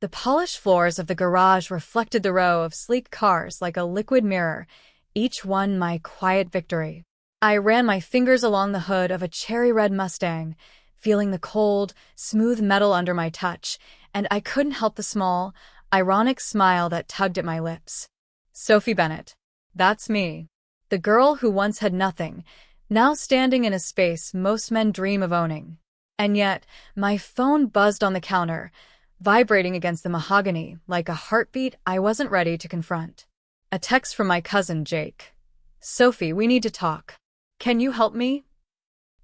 The polished floors of the garage reflected the row of sleek cars like a liquid mirror, each one my quiet victory. I ran my fingers along the hood of a cherry-red Mustang, feeling the cold, smooth metal under my touch, and I couldn't help the small, ironic smile that tugged at my lips. Sophie Bennett. That's me. The girl who once had nothing, now standing in a space most men dream of owning. And yet, my phone buzzed on the counter, vibrating against the mahogany like a heartbeat I wasn't ready to confront. A text from my cousin, Jake. Sophie, we need to talk. Can you help me?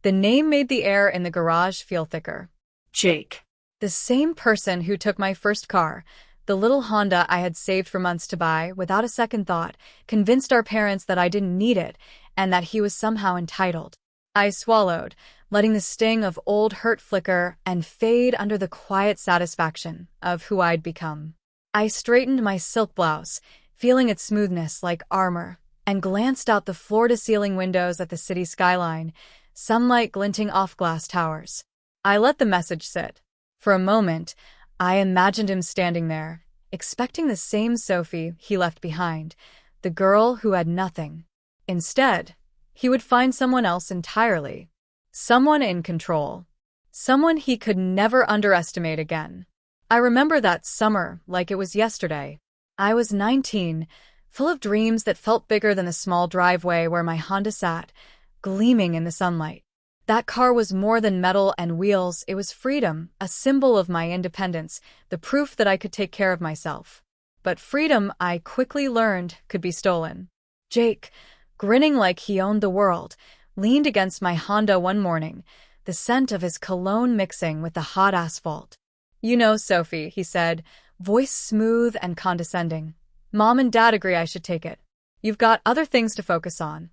The name made the air in the garage feel thicker. Jake. The same person who took my first car, the little Honda I had saved for months to buy without a second thought, convinced our parents that I didn't need it and that he was somehow entitled. I swallowed, letting the sting of old hurt flicker and fade under the quiet satisfaction of who I'd become. I straightened my silk blouse, feeling its smoothness like armor, and glanced out the floor-to-ceiling windows at the city skyline, sunlight glinting off glass towers. I let the message sit. For a moment, I imagined him standing there, expecting the same Sophie he left behind, the girl who had nothing. Instead, he would find someone else entirely. Someone in control. Someone he could never underestimate again. I remember that summer like it was yesterday. I was 19, full of dreams that felt bigger than the small driveway where my Honda sat, gleaming in the sunlight. That car was more than metal and wheels, it was freedom, a symbol of my independence, the proof that I could take care of myself. But freedom, I quickly learned, could be stolen. Jake, grinning like he owned the world, leaned against my Honda one morning, the scent of his cologne mixing with the hot asphalt. You know, Sophie, he said, voice smooth and condescending. Mom and Dad agree I should take it. You've got other things to focus on.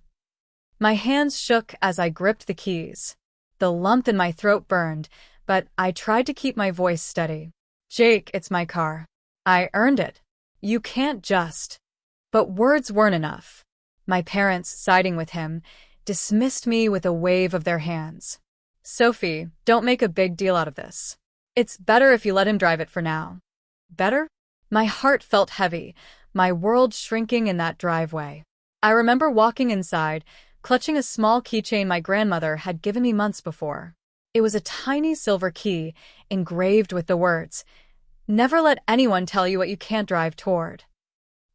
My hands shook as I gripped the keys. The lump in my throat burned, but I tried to keep my voice steady. Jake, it's my car. I earned it. You can't just. But words weren't enough. My parents, siding with him, dismissed me with a wave of their hands. Sophie, don't make a big deal out of this. It's better if you let him drive it for now. Better? My heart felt heavy, my world shrinking in that driveway. I remember walking inside, clutching a small keychain my grandmother had given me months before. It was a tiny silver key, engraved with the words, "Never let anyone tell you what you can't drive toward."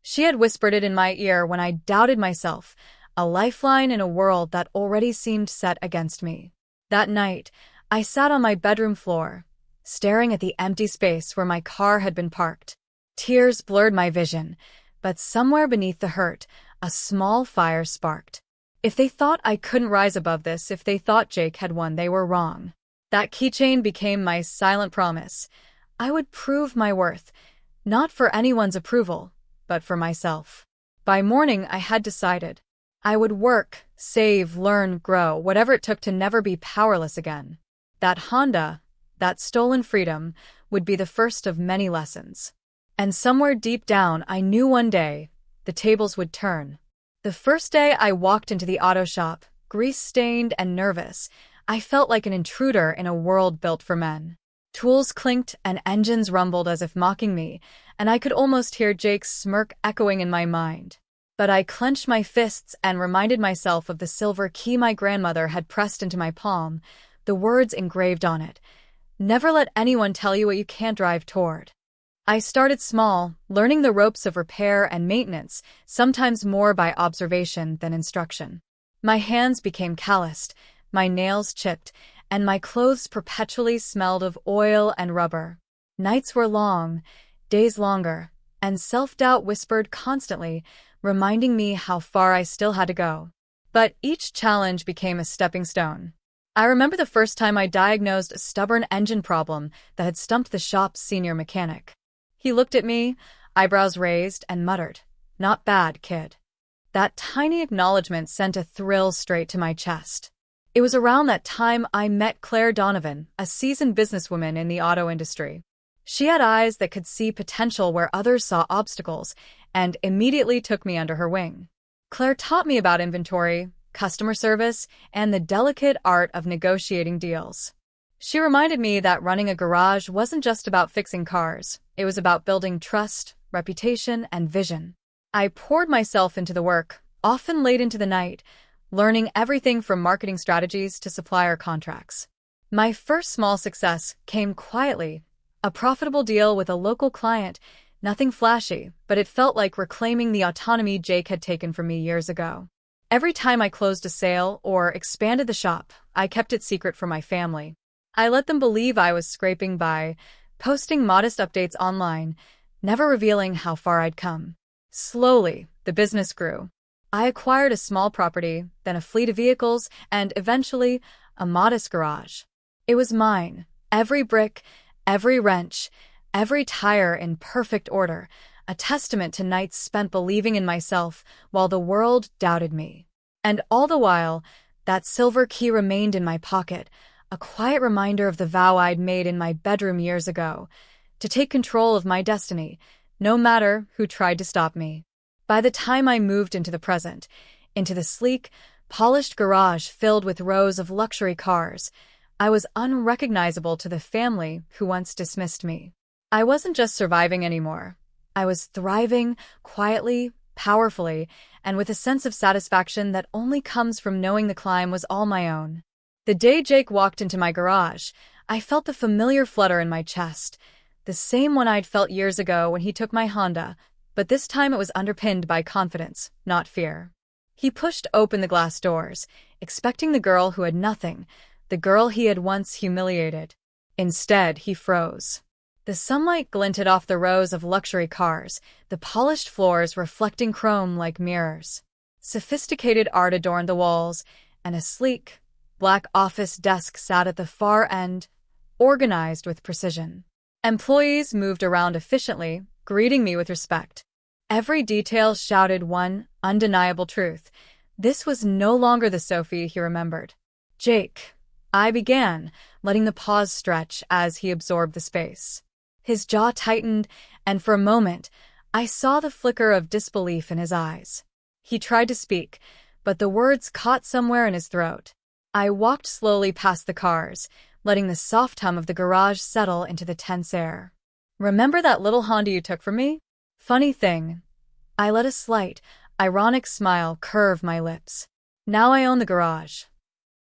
She had whispered it in my ear when I doubted myself, a lifeline in a world that already seemed set against me. That night, I sat on my bedroom floor, staring at the empty space where my car had been parked. Tears blurred my vision, but somewhere beneath the hurt, a small fire sparked. If they thought I couldn't rise above this, if they thought Jake had won, they were wrong. That keychain became my silent promise. I would prove my worth, not for anyone's approval, but for myself. By morning, I had decided. I would work, save, learn, grow, whatever it took to never be powerless again. That Honda, that stolen freedom, would be the first of many lessons. And somewhere deep down, I knew one day, the tables would turn. The first day I walked into the auto shop, grease-stained and nervous, I felt like an intruder in a world built for men. Tools clinked and engines rumbled as if mocking me, and I could almost hear Jake's smirk echoing in my mind. But I clenched my fists and reminded myself of the silver key my grandmother had pressed into my palm, the words engraved on it. Never let anyone tell you what you can't drive toward. I started small, learning the ropes of repair and maintenance, sometimes more by observation than instruction. My hands became calloused, my nails chipped, and my clothes perpetually smelled of oil and rubber. Nights were long, days longer, and self-doubt whispered constantly, reminding me how far I still had to go. But each challenge became a stepping stone. I remember the first time I diagnosed a stubborn engine problem that had stumped the shop's senior mechanic. He looked at me, eyebrows raised, and muttered, "Not bad, kid." That tiny acknowledgement sent a thrill straight to my chest. It was around that time I met Claire Donovan, a seasoned businesswoman in the auto industry. She had eyes that could see potential where others saw obstacles, and immediately took me under her wing. Claire taught me about inventory, customer service, and the delicate art of negotiating deals. She reminded me that running a garage wasn't just about fixing cars. It was about building trust, reputation, and vision. I poured myself into the work, often late into the night, learning everything from marketing strategies to supplier contracts. My first small success came quietly, a profitable deal with a local client, nothing flashy, but it felt like reclaiming the autonomy Jake had taken from me years ago. Every time I closed a sale or expanded the shop, I kept it secret from my family. I let them believe I was scraping by, posting modest updates online, never revealing how far I'd come. Slowly, the business grew. I acquired a small property, then a fleet of vehicles, and eventually, a modest garage. It was mine, every brick, every wrench, every tire in perfect order, a testament to nights spent believing in myself while the world doubted me. And all the while, that silver key remained in my pocket, a quiet reminder of the vow I'd made in my bedroom years ago, to take control of my destiny, no matter who tried to stop me. By the time I moved into the present, into the sleek, polished garage filled with rows of luxury cars, I was unrecognizable to the family who once dismissed me. I wasn't just surviving anymore. I was thriving, quietly, powerfully, and with a sense of satisfaction that only comes from knowing the climb was all my own. The day Jake walked into my garage, I felt the familiar flutter in my chest, the same one I'd felt years ago when he took my Honda, but this time it was underpinned by confidence, not fear. He pushed open the glass doors, expecting the girl who had nothing, the girl he had once humiliated. Instead, he froze. The sunlight glinted off the rows of luxury cars, the polished floors reflecting chrome like mirrors. Sophisticated art adorned the walls, and a sleek, black office desk sat at the far end, organized with precision. Employees moved around efficiently, greeting me with respect. Every detail shouted one undeniable truth. This was no longer the Sophie he remembered. Jake, I began, letting the pause stretch as he absorbed the space. His jaw tightened, and for a moment, I saw the flicker of disbelief in his eyes. He tried to speak, but the words caught somewhere in his throat. I walked slowly past the cars, letting the soft hum of the garage settle into the tense air. Remember that little Honda you took from me? Funny thing, I let a slight, ironic smile curve my lips. Now I own the garage.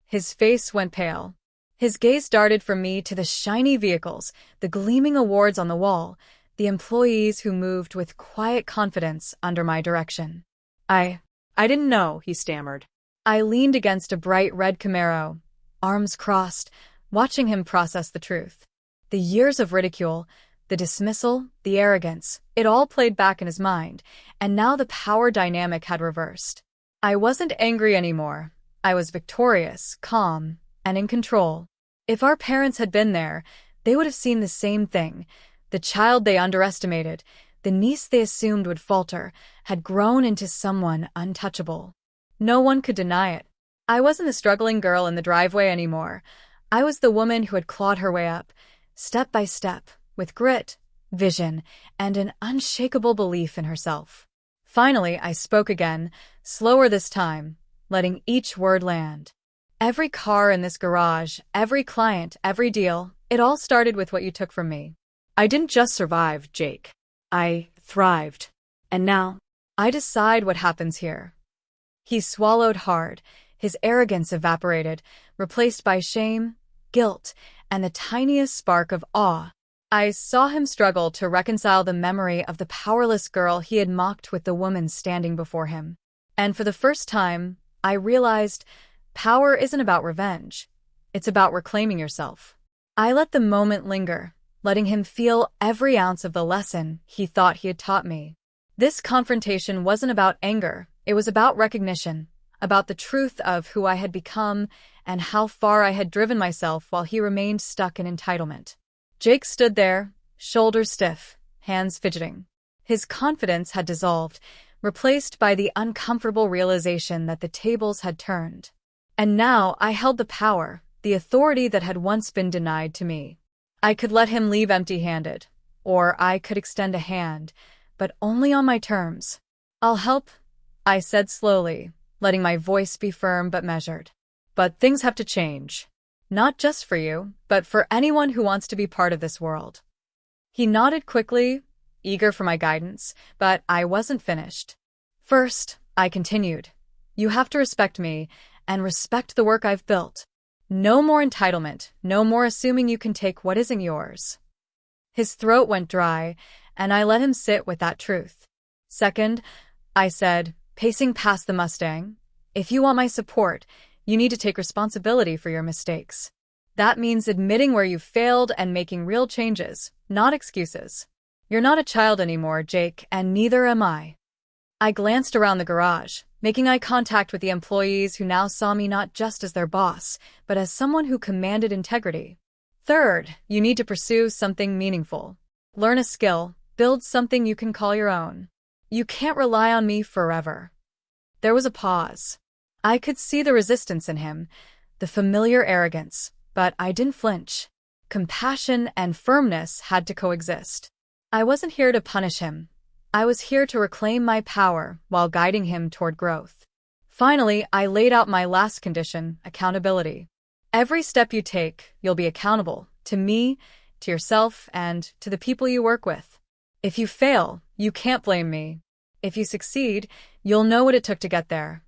His face went pale. His gaze darted from me to the shiny vehicles, the gleaming awards on the wall, the employees who moved with quiet confidence under my direction. I didn't know, he stammered. I leaned against a bright red Camaro, arms crossed, watching him process the truth. The years of ridicule, the dismissal, the arrogance, it all played back in his mind, and now the power dynamic had reversed. I wasn't angry anymore. I was victorious, calm, and in control. If our parents had been there, they would have seen the same thing. The child they underestimated, the niece they assumed would falter, had grown into someone untouchable. No one could deny it. I wasn't the struggling girl in the driveway anymore. I was the woman who had clawed her way up, step by step, with grit, vision, and an unshakable belief in herself. Finally, I spoke again, slower this time, letting each word land. Every car in this garage, every client, every deal, it all started with what you took from me. I didn't just survive, Jake. I thrived. And now, I decide what happens here. He swallowed hard, his arrogance evaporated, replaced by shame, guilt, and the tiniest spark of awe. I saw him struggle to reconcile the memory of the powerless girl he had mocked with the woman standing before him. And for the first time, I realized power isn't about revenge. It's about reclaiming yourself. I let the moment linger, letting him feel every ounce of the lesson he thought he had taught me. This confrontation wasn't about anger. It was about recognition, about the truth of who I had become and how far I had driven myself while he remained stuck in entitlement. Jake stood there, shoulders stiff, hands fidgeting. His confidence had dissolved, replaced by the uncomfortable realization that the tables had turned. And now I held the power, the authority that had once been denied to me. I could let him leave empty-handed, or I could extend a hand, but only on my terms. I'll help, I said slowly, letting my voice be firm but measured. But things have to change. Not just for you, but for anyone who wants to be part of this world. He nodded quickly, eager for my guidance, but I wasn't finished. First, I continued, you have to respect me and respect the work I've built. No more entitlement, no more assuming you can take what isn't yours. His throat went dry, and I let him sit with that truth. Second, I said, pacing past the Mustang, if you want my support, you need to take responsibility for your mistakes. That means admitting where you've failed and making real changes, not excuses. You're not a child anymore, Jake, and neither am I. I glanced around the garage, making eye contact with the employees who now saw me not just as their boss, but as someone who commanded integrity. Third, you need to pursue something meaningful. Learn a skill, build something you can call your own. You can't rely on me forever. There was a pause. I could see the resistance in him, the familiar arrogance, but I didn't flinch. Compassion and firmness had to coexist. I wasn't here to punish him. I was here to reclaim my power while guiding him toward growth. Finally, I laid out my last condition, accountability. Every step you take, you'll be accountable, to me, to yourself, and to the people you work with. If you fail, you can't blame me. If you succeed, you'll know what it took to get there.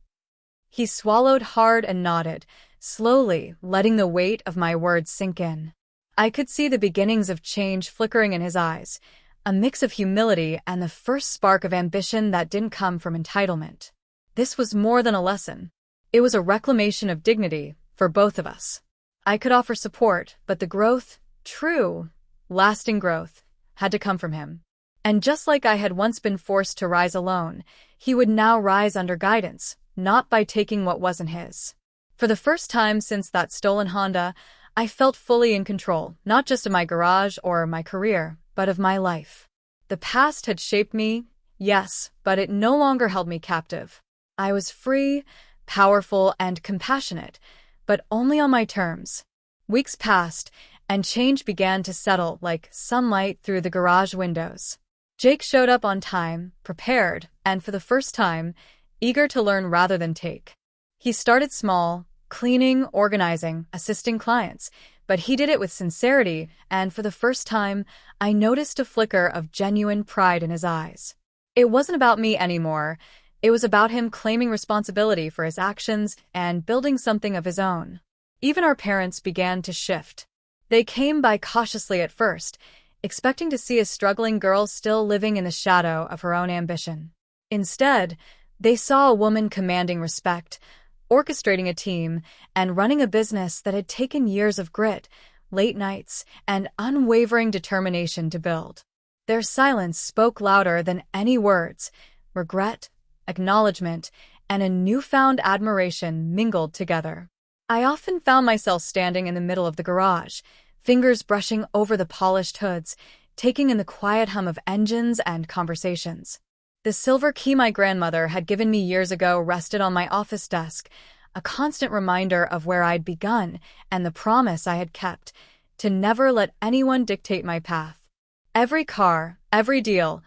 He swallowed hard and nodded, slowly letting the weight of my words sink in. I could see the beginnings of change flickering in his eyes, a mix of humility and the first spark of ambition that didn't come from entitlement. This was more than a lesson. It was a reclamation of dignity for both of us. I could offer support, but the growth, true, lasting growth, had to come from him. And just like I had once been forced to rise alone, he would now rise under guidance, not by taking what wasn't his. For the first time since that stolen Honda, I felt fully in control, not just of my garage or my career, but of my life. The past had shaped me, yes, but it no longer held me captive. I was free, powerful, and compassionate, but only on my terms. Weeks passed, and change began to settle like sunlight through the garage windows. Jake showed up on time, prepared, and for the first time, eager to learn rather than take. He started small, cleaning, organizing, assisting clients, but he did it with sincerity, and for the first time, I noticed a flicker of genuine pride in his eyes. It wasn't about me anymore. It was about him claiming responsibility for his actions and building something of his own. Even our parents began to shift. They came by cautiously at first, expecting to see a struggling girl still living in the shadow of her own ambition. Instead, they saw a woman commanding respect, orchestrating a team, and running a business that had taken years of grit, late nights, and unwavering determination to build. Their silence spoke louder than any words. Regret, acknowledgement, and a newfound admiration mingled together. I often found myself standing in the middle of the garage, fingers brushing over the polished hoods, taking in the quiet hum of engines and conversations. The silver key my grandmother had given me years ago rested on my office desk, a constant reminder of where I'd begun and the promise I had kept, to never let anyone dictate my path. Every car, every deal,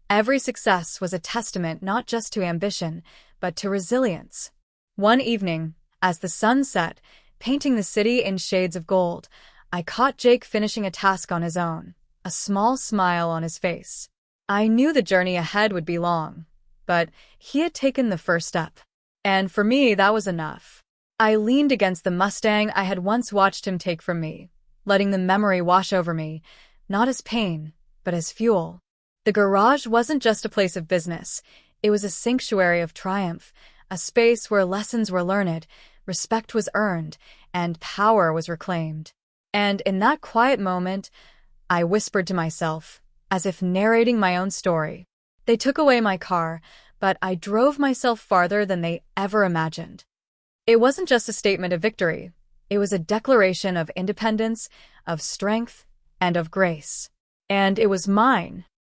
every success was a testament not just to ambition, but to resilience. One evening, as the sun set, painting the city in shades of gold, I caught Jake finishing a task on his own, a small smile on his face. I knew the journey ahead would be long, but he had taken the first step. And for me, that was enough. I leaned against the Mustang I had once watched him take from me, letting the memory wash over me, not as pain, but as fuel. The garage wasn't just a place of business. It was a sanctuary of triumph, a space where lessons were learned, respect was earned, and power was reclaimed. And in that quiet moment, I whispered to myself, as if narrating my own story. They took away my car, but I drove myself farther than they ever imagined. It wasn't just a statement of victory. It was a declaration of independence, of strength, and of grace. And it was mine.